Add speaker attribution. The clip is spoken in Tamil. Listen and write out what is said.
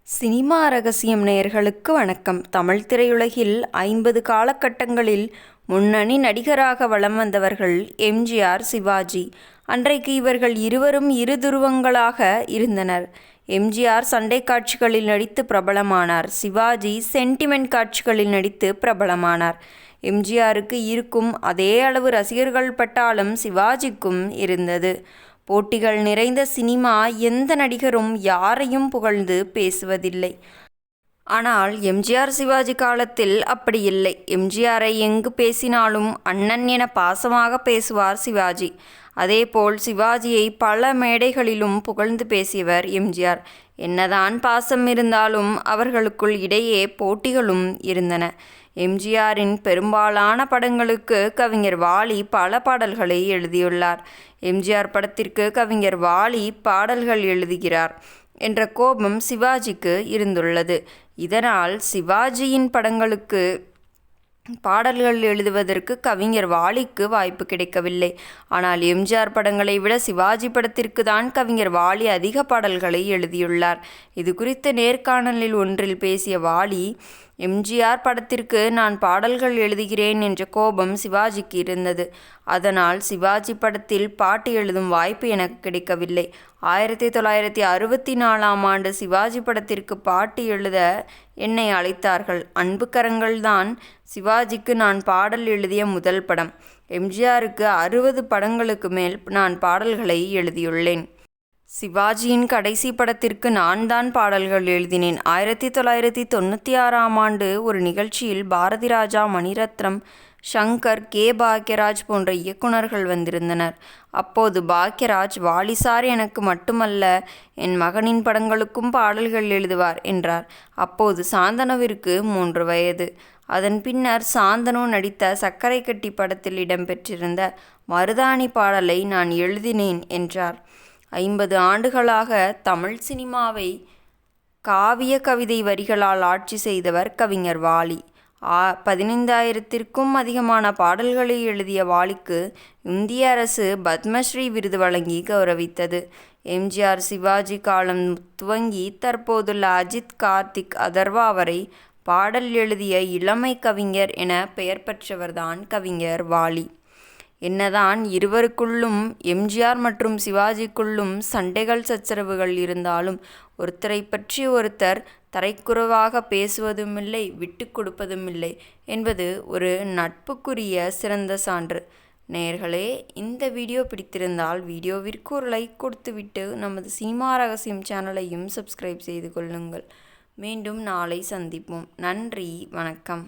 Speaker 1: சினிமா ரகசியம் நேயர்களுக்கு வணக்கம். தமிழ் திரையுலகில் 50 காலகட்டங்களில் முன்னணி நடிகராக வலம் வந்தவர்கள் எம்ஜிஆர், சிவாஜி. அன்றைக்கு இவர்கள் இருவரும் இரு துருவங்களாக இருந்தனர். எம்ஜிஆர் சண்டை காட்சிகளில் நடித்து பிரபலமானார். சிவாஜி சென்டிமெண்ட் காட்சிகளில் நடித்து பிரபலமானார். எம்ஜிஆருக்கு இருக்கும் அதே அளவு ரசிகர்கள் பட்டாலும் சிவாஜிக்கும் இருந்தது. போட்டிகள் நிறைந்த சினிமா, எந்த நடிகரும் யாரையும் புகழ்ந்து பேசுவதில்லை. ஆனால் எம்ஜிஆர், சிவாஜி காலத்தில் அப்படி இல்லை. எம்ஜிஆரை எங்கு பேசினாலும் அண்ணன் என பாசமாக பேசுவார் சிவாஜி. அதேபோல் சிவாஜியை பல மேடைகளிலும் புகழ்ந்து பேசியவர் எம்ஜிஆர். என்னதான் பாசம் இருந்தாலும் அவர்களுக்குள் இடையே போட்டிகளும் இருந்தன. எம்ஜிஆரின் பெரும்பாலான படங்களுக்கு கவிஞர் வாலி பல பாடல்களை எழுதியுள்ளார். எம்ஜிஆர் படத்திற்கு கவிஞர் வாலி பாடல்கள் எழுதுகிறார் என்ற கோபம் சிவாஜிக்கு இருந்துள்ளது. இதனால் சிவாஜியின் படங்களுக்கு பாடல்கள் எழுதுவதற்கு கவிஞர் வாலிக்கு வாய்ப்பு கிடைக்கவில்லை. ஆனால் எம்ஜிஆர் படங்களை விட சிவாஜி படத்திற்கு தான் கவிஞர் வாலி அதிக பாடல்களை எழுதியுள்ளார். இது குறித்த நேர்காணலில் ஒன்றில் பேசிய வாலி, எம்ஜிஆர் படத்திற்கு நான் பாடல்கள் எழுதுகிறேன் என்ற கோபம் சிவாஜிக்கு இருந்தது. அதனால் சிவாஜி படத்தில் பாட்டு எழுதும் வாய்ப்பு எனக்கு கிடைக்கவில்லை. 1964ஆம் ஆண்டு சிவாஜி படத்திற்கு பாட்டு எழுத என்னை அழைத்தார்கள். அன்பு கரங்கள் தான் சிவாஜிக்கு நான் பாடல் எழுதிய முதல் படம். எம்ஜிஆருக்கு 60 படங்களுக்கு மேல் நான் பாடல்களை எழுதியுள்ளேன். சிவாஜியின் கடைசி படத்திற்கு நான் தான் பாடல்கள் எழுதினேன். 1996ஆம் ஆண்டு ஒரு நிகழ்ச்சியில் பாரதி ராஜா, மணிரத்னம், ஷங்கர், கே. பாக்யராஜ் போன்ற இயக்குநர்கள் வந்திருந்தனர். அப்போது பாக்யராஜ், வாலி சார் எனக்கு மட்டுமல்ல, என் மகனின் படங்களுக்கும் பாடல்கள் எழுதுவார் என்றார். அப்போது சாந்தனுவிற்கு 3 வயது. அதன் பின்னர் சாந்தனு நடித்த சக்கரை கட்டி படத்தில் இடம்பெற்றிருந்த மருதாணி பாடலை நான் எழுதினேன் என்றார். 50 ஆண்டுகளாக தமிழ் சினிமாவை காவிய கவிதை வரிகளால் ஆட்சி செய்தவர் கவிஞர் வாலி. 15,000த்திற்கும் அதிகமான பாடல்களை எழுதிய வாலிக்கு இந்திய அரசு பத்மஸ்ரீ விருது வழங்கி கௌரவித்தது. எம்ஜிஆர், சிவாஜி காலம் துவங்கி தற்போதுள்ள அஜித், கார்த்திக், அதர்வா வரை பாடல் எழுதிய இளமை கவிஞர் என பெயர் பெற்றவர்தான் கவிஞர் வாலி. என்னதான் இருவருக்குள்ளும், எம்ஜிஆர் மற்றும் சிவாஜிக்குள்ளும் சண்டைகள், சச்சரவுகள் இருந்தாலும் ஒருத்தரை பற்றி ஒருத்தர் தரைக்குறைவாக பேசுவதுமில்லை, விட்டு கொடுப்பதுமில்லை என்பது ஒரு நட்புக்குரிய சிறந்த சான்று. நேயர்களே, இந்த வீடியோ பிடித்திருந்தால் வீடியோவிற்கு ஒரு லைக் கொடுத்துவிட்டு நமது சினிமா ரகசியம் சேனலையும் சப்ஸ்கிரைப் செய்து கொள்ளுங்கள். மீண்டும் நாளை சந்திப்போம். நன்றி, வணக்கம்.